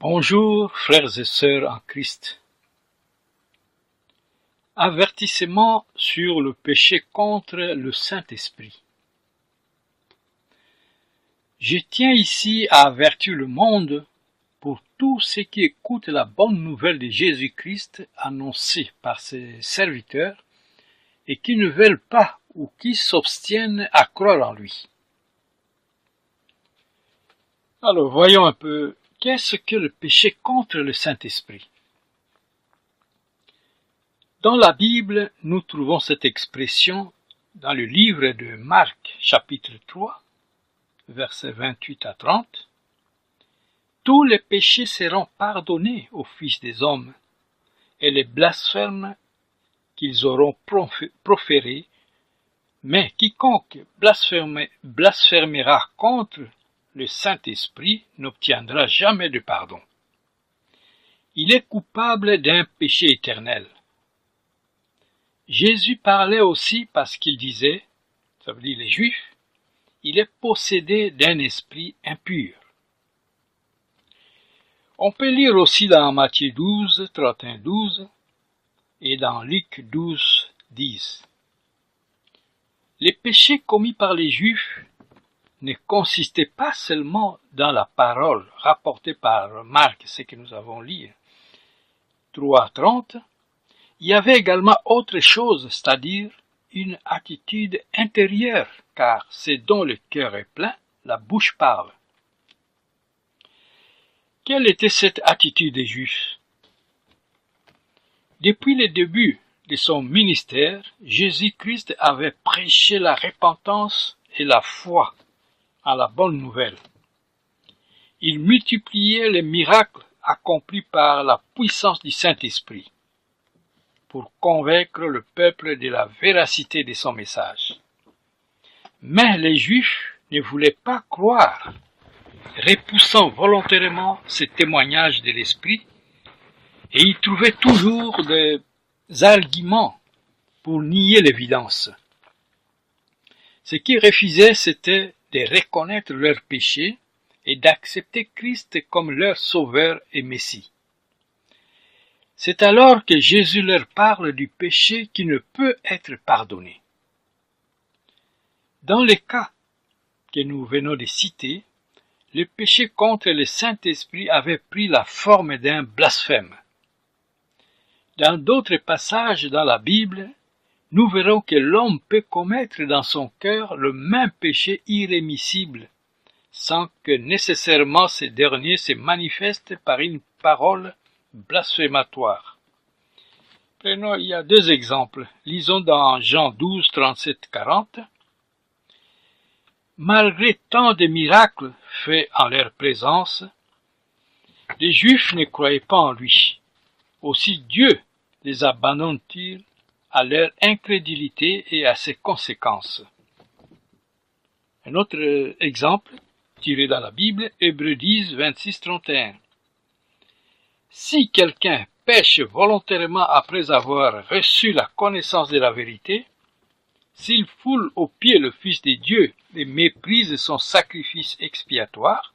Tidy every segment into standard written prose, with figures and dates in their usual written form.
Bonjour, frères et sœurs en Christ. Avertissement sur le péché contre le Saint-Esprit. Je tiens ici à avertir le monde pour tous ceux qui écoutent la bonne nouvelle de Jésus-Christ annoncée par ses serviteurs et qui ne veulent pas ou qui s'obstiennent à croire en lui. Alors voyons un peu, qu'est-ce que le péché contre le Saint-Esprit? Dans la Bible, nous trouvons cette expression dans le livre de Marc, chapitre 3, versets 28 à 30. Tous les péchés seront pardonnés aux fils des hommes, et les blasphèmes qu'ils auront proférés, mais quiconque blasphémera contre le Saint-Esprit n'obtiendra jamais de pardon. Il est coupable d'un péché éternel. Jésus parlait aussi parce qu'il disait, ça veut dire les Juifs, il est possédé d'un esprit impur. On peut lire aussi dans Matthieu 12, 31-12 et dans Luc 12, 10. Les péchés commis par les Juifs ne consistaient pas seulement dans la parole rapportée par Marc, ce que nous avons lu, 3:30. Il y avait également autre chose, c'est-à-dire une attitude intérieure, car c'est dont le cœur est plein, la bouche parle. Quelle était cette attitude des Juifs? Depuis le début de son ministère, Jésus-Christ avait prêché la repentance et la foi à la bonne nouvelle. Il multipliait les miracles accomplis par la puissance du Saint-Esprit pour convaincre le peuple de la véracité de son message. Mais les Juifs ne voulaient pas croire, repoussant volontairement ces témoignages de l'Esprit, et ils trouvaient toujours des arguments pour nier l'évidence. Ce qu'ils refusaient, c'était de reconnaître leurs péchés et d'accepter Christ comme leur sauveur et Messie. C'est alors que Jésus leur parle du péché qui ne peut être pardonné. Dans le cas que nous venons de citer, le péché contre le Saint-Esprit avait pris la forme d'un blasphème. Dans d'autres passages dans la Bible, nous verrons que l'homme peut commettre dans son cœur le même péché irrémissible, sans que nécessairement ce dernier se manifeste par une parole blasphématoire. Prenons, il y a deux exemples. Lisons dans Jean 12, 37-40. Malgré tant de miracles faits en leur présence, les Juifs ne croyaient pas en lui. Aussi Dieu les abandonne-t-il à leur incrédulité et à ses conséquences. Un autre exemple, tiré dans la Bible, Hébreux 10, 26-31. Si quelqu'un pêche volontairement après avoir reçu la connaissance de la vérité, s'il foule aux pieds le Fils de Dieu et méprise son sacrifice expiatoire,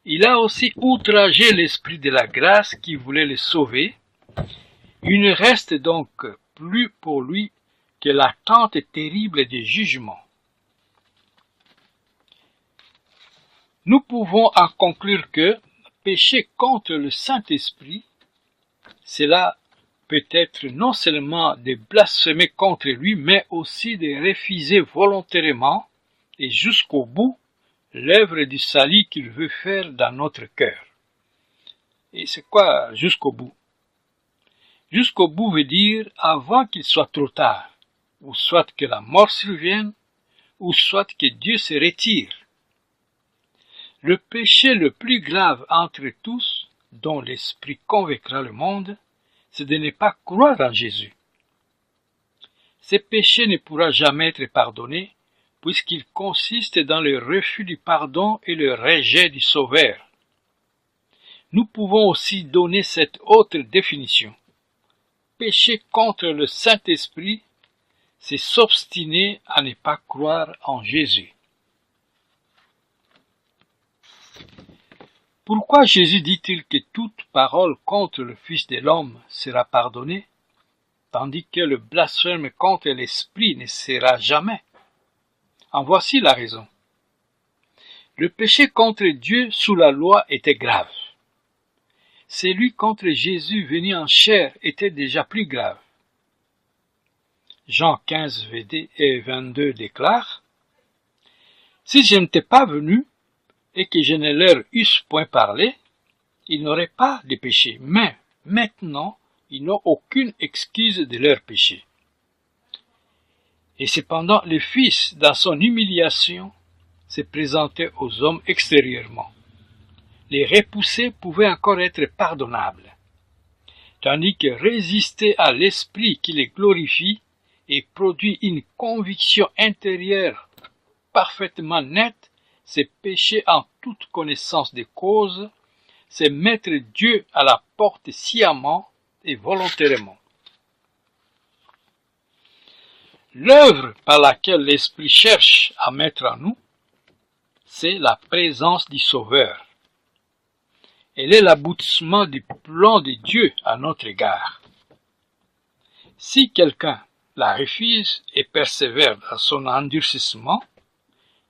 il a aussi outragé l'Esprit de la grâce qui voulait le sauver. Il ne reste donc plus pour lui que l'attente terrible des jugements. Nous pouvons en conclure que pécher contre le Saint-Esprit, cela peut être non seulement de blasphémer contre lui, mais aussi de refuser volontairement et jusqu'au bout l'œuvre du salut qu'il veut faire dans notre cœur. Et c'est quoi jusqu'au bout? Jusqu'au bout veut dire avant qu'il soit trop tard, ou soit que la mort survienne, ou soit que Dieu se retire. Le péché le plus grave entre tous, dont l'Esprit convaincra le monde, c'est de ne pas croire en Jésus. Ce péché ne pourra jamais être pardonné, puisqu'il consiste dans le refus du pardon et le rejet du Sauveur. Nous pouvons aussi donner cette autre définition. Pécher contre le Saint-Esprit, c'est s'obstiner à ne pas croire en Jésus. Pourquoi Jésus dit-il que toute parole contre le Fils de l'homme sera pardonnée, tandis que le blasphème contre l'Esprit ne sera jamais? En voici la raison. Le péché contre Dieu sous la loi était grave. Celui contre Jésus venu en chair était déjà plus grave. Jean 15, 22 déclare: « Si je n'étais pas venu et que je ne leur eusse point parlé, ils n'auraient pas de péché, mais maintenant ils n'ont aucune excuse de leur péché. » Et cependant le Fils, dans son humiliation, se présentait aux hommes extérieurement. Les repousser pouvait encore être pardonnable, tandis que résister à l'Esprit qui les glorifie et produit une conviction intérieure parfaitement nette, c'est pécher en toute connaissance des causes, c'est mettre Dieu à la porte sciemment et volontairement. L'œuvre par laquelle l'Esprit cherche à mettre en nous, c'est la présence du Sauveur. Elle est l'aboutissement du plan de Dieu à notre égard. Si quelqu'un la refuse et persévère dans son endurcissement,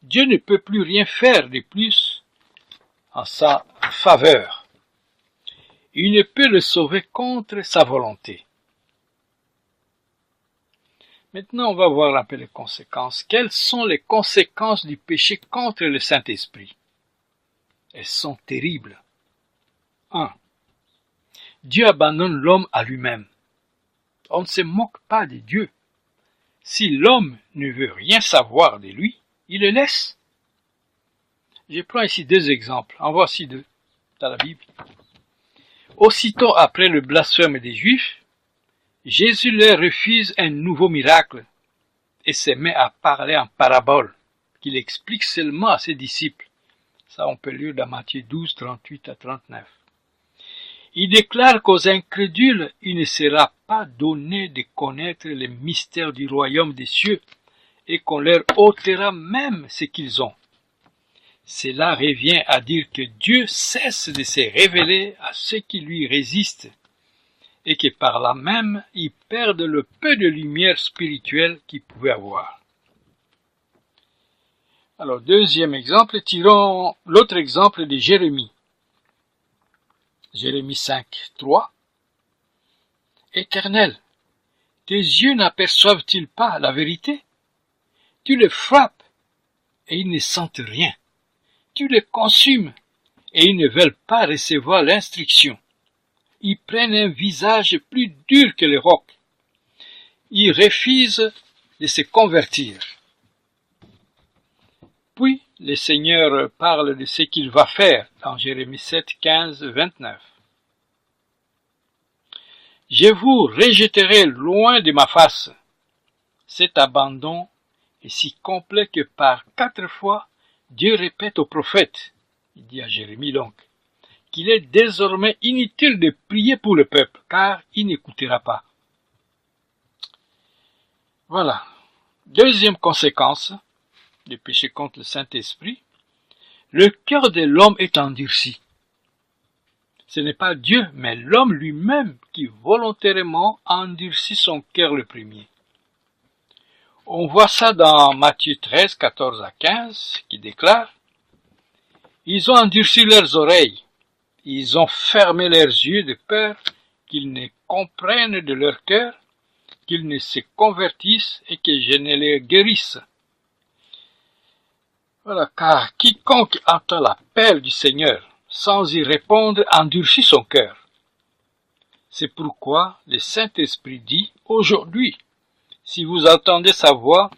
Dieu ne peut plus rien faire de plus en sa faveur. Il ne peut le sauver contre sa volonté. Maintenant, on va voir un peu les conséquences. Quelles sont les conséquences du péché contre le Saint-Esprit? Elles sont terribles. 1. Dieu abandonne l'homme à lui-même. On ne se moque pas de Dieu. Si l'homme ne veut rien savoir de lui, il le laisse. Je prends ici deux exemples. En voici deux dans la Bible. Aussitôt après le blasphème des Juifs, Jésus leur refuse un nouveau miracle et se met à parler en parabole, qu'il explique seulement à ses disciples. Ça, on peut lire dans Matthieu 12, 38 à 39. Il déclare qu'aux incrédules, il ne sera pas donné de connaître les mystères du royaume des cieux et qu'on leur ôtera même ce qu'ils ont. Cela revient à dire que Dieu cesse de se révéler à ceux qui lui résistent et que par là même, ils perdent le peu de lumière spirituelle qu'ils pouvaient avoir. Alors, deuxième exemple, tirons l'autre exemple de Jérémie. Jérémie 5, 3. Éternel, tes yeux n'aperçoivent-ils pas la vérité? Tu les frappes et ils ne sentent rien. Tu les consumes et ils ne veulent pas recevoir l'instruction. Ils prennent un visage plus dur que le roc. Ils refusent de se convertir. Puis, le Seigneur parle de ce qu'il va faire dans Jérémie 7, 15, 29. Je vous rejetterai loin de ma face. Cet abandon est si complet que par 4 fois, Dieu répète au prophète, il dit à Jérémie donc, qu'il est désormais inutile de prier pour le peuple, car il n'écoutera pas. Voilà. Deuxième conséquence du péché contre le Saint-Esprit, le cœur de l'homme est endurci. Ce n'est pas Dieu, mais l'homme lui-même qui volontairement endurcit son cœur le premier. On voit ça dans Matthieu 13, 14 à 15, qui déclare: « Ils ont endurci leurs oreilles, ils ont fermé leurs yeux de peur qu'ils ne comprennent de leur cœur, qu'ils ne se convertissent et que je ne les guérisse. » Voilà, car quiconque entend l'appel du Seigneur sans y répondre endurcit son cœur. C'est pourquoi le Saint-Esprit dit aujourd'hui, si vous entendez sa voix,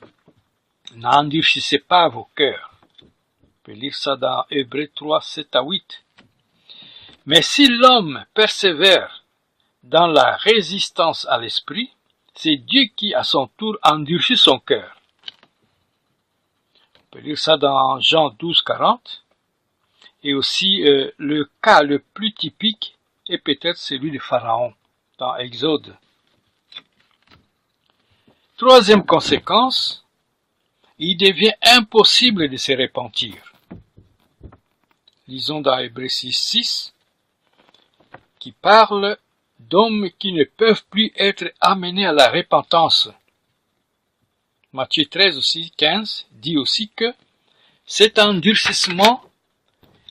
n'endurcissez pas vos cœurs. On peut lire ça dans Hébreux 3, 7 à 8. Mais si l'homme persévère dans la résistance à l'esprit, c'est Dieu qui, à son tour, endurcit son cœur. On peut lire ça dans Jean 12, 40. Et aussi, le cas le plus typique est peut-être celui de Pharaon, dans Exode. Troisième conséquence, il devient impossible de se repentir. Lisons dans Hébreux 6, qui parle d'hommes qui ne peuvent plus être amenés à la repentance. Matthieu 13 aussi, 15, dit aussi que cet endurcissement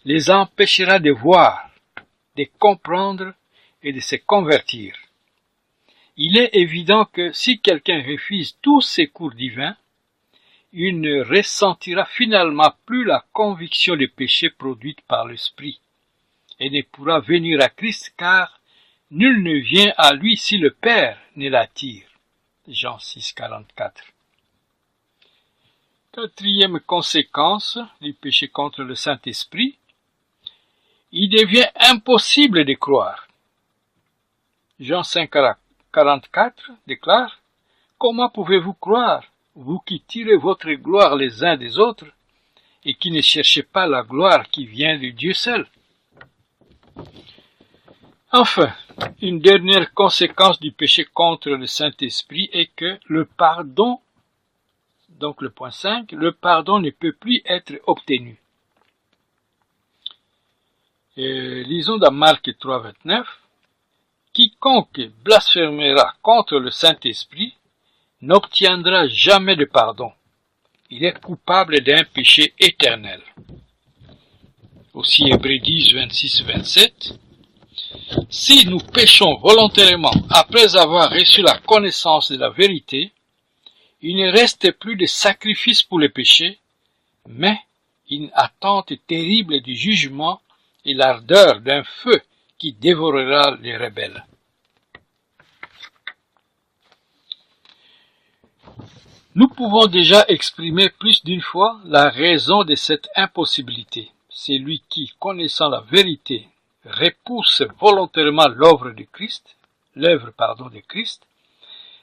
les empêchera de voir, de comprendre et de se convertir. Il est évident que si quelqu'un refuse tous ces cours divins, il ne ressentira finalement plus la conviction du péché produite par l'Esprit et ne pourra venir à Christ car nul ne vient à lui si le Père ne l'attire. Jean 6, 44. Quatrième conséquence du péché contre le Saint-Esprit, il devient impossible de croire. Jean 5, 44 déclare « Comment pouvez-vous croire, vous qui tirez votre gloire les uns des autres, et qui ne cherchez pas la gloire qui vient de Dieu seul ?» Enfin, une dernière conséquence du péché contre le Saint-Esprit est que le pardon, donc le point 5, le pardon ne peut plus être obtenu. Lisons dans Marc 3, 29, « Quiconque blasphémera contre le Saint-Esprit n'obtiendra jamais de pardon. Il est coupable d'un péché éternel. » Aussi Hébreux 10, 26, 27, « Si nous péchons volontairement après avoir reçu la connaissance de la vérité, il ne reste plus de sacrifice pour les péchés, mais une attente terrible du jugement et l'ardeur d'un feu qui dévorera les rebelles. » Nous pouvons déjà exprimer plus d'une fois la raison de cette impossibilité. Celui qui, connaissant la vérité, repousse volontairement l'œuvre de Christ,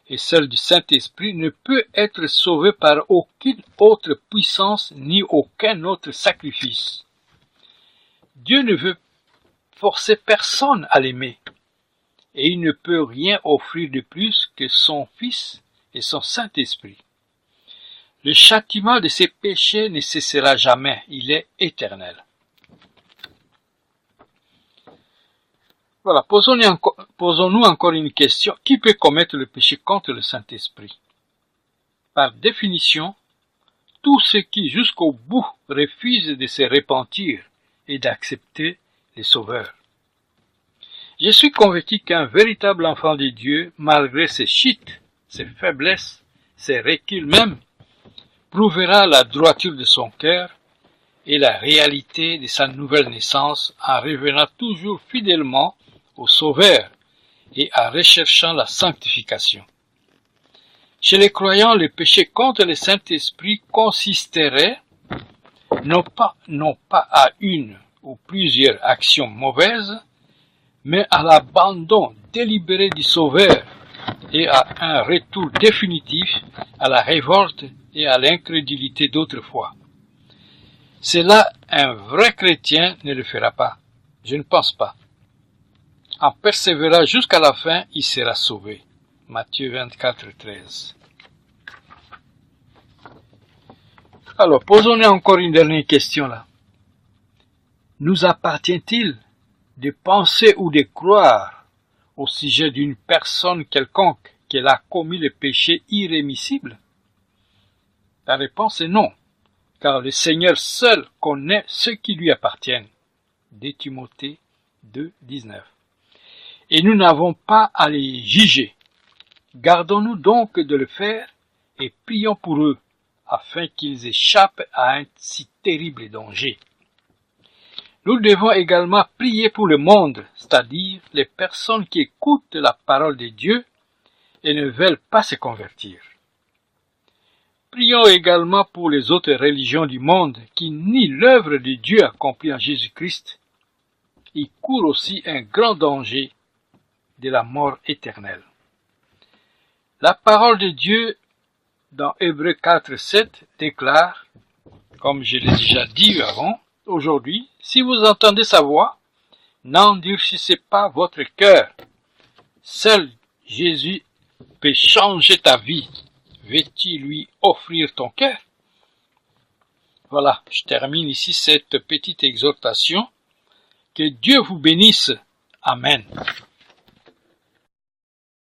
et celle du Saint-Esprit ne peut être sauvé par aucune autre puissance ni aucun autre sacrifice. Dieu ne veut forcer personne à l'aimer, et il ne peut rien offrir de plus que son Fils et son Saint-Esprit. Le châtiment de ses péchés ne cessera jamais, il est éternel. Voilà, posons-nous encore une question. Qui peut commettre le péché contre le Saint-Esprit? Par définition, tous ceux qui jusqu'au bout refusent de se repentir et d'accepter les sauveurs. Je suis convaincu qu'un véritable enfant de Dieu, malgré ses chutes, ses faiblesses, ses reculs même, prouvera la droiture de son cœur et la réalité de sa nouvelle naissance en revenant toujours fidèlement au Sauveur et en recherchant la sanctification. Chez les croyants, le péché contre le Saint-Esprit consisterait non pas à une ou plusieurs actions mauvaises, mais à l'abandon délibéré du Sauveur et à un retour définitif à la révolte et à l'incrédulité d'autrefois. Cela, un vrai chrétien ne le fera pas. Je ne pense pas. En persévérant jusqu'à la fin, il sera sauvé. Matthieu 24, 13. Alors, posons-nous encore une dernière question là. Nous appartient-il de penser ou de croire au sujet d'une personne quelconque qu'elle a commis le péché irrémissible? La réponse est non, car le Seigneur seul connaît ce qui lui appartient. 2 Timothée 2, 19. Et nous n'avons pas à les juger. Gardons-nous donc de le faire et prions pour eux, afin qu'ils échappent à un si terrible danger. Nous devons également prier pour le monde, c'est-à-dire les personnes qui écoutent la parole de Dieu et ne veulent pas se convertir. Prions également pour les autres religions du monde qui nient l'œuvre de Dieu accomplie en Jésus-Christ. Ils courent aussi un grand danger de la mort éternelle. La parole de Dieu dans Hébreux 4, 7 déclare, comme je l'ai déjà dit avant, aujourd'hui, si vous entendez sa voix, n'endurcissez pas votre cœur. Seul Jésus peut changer ta vie. Veux-tu lui offrir ton cœur? Voilà, je termine ici cette petite exhortation. Que Dieu vous bénisse. Amen.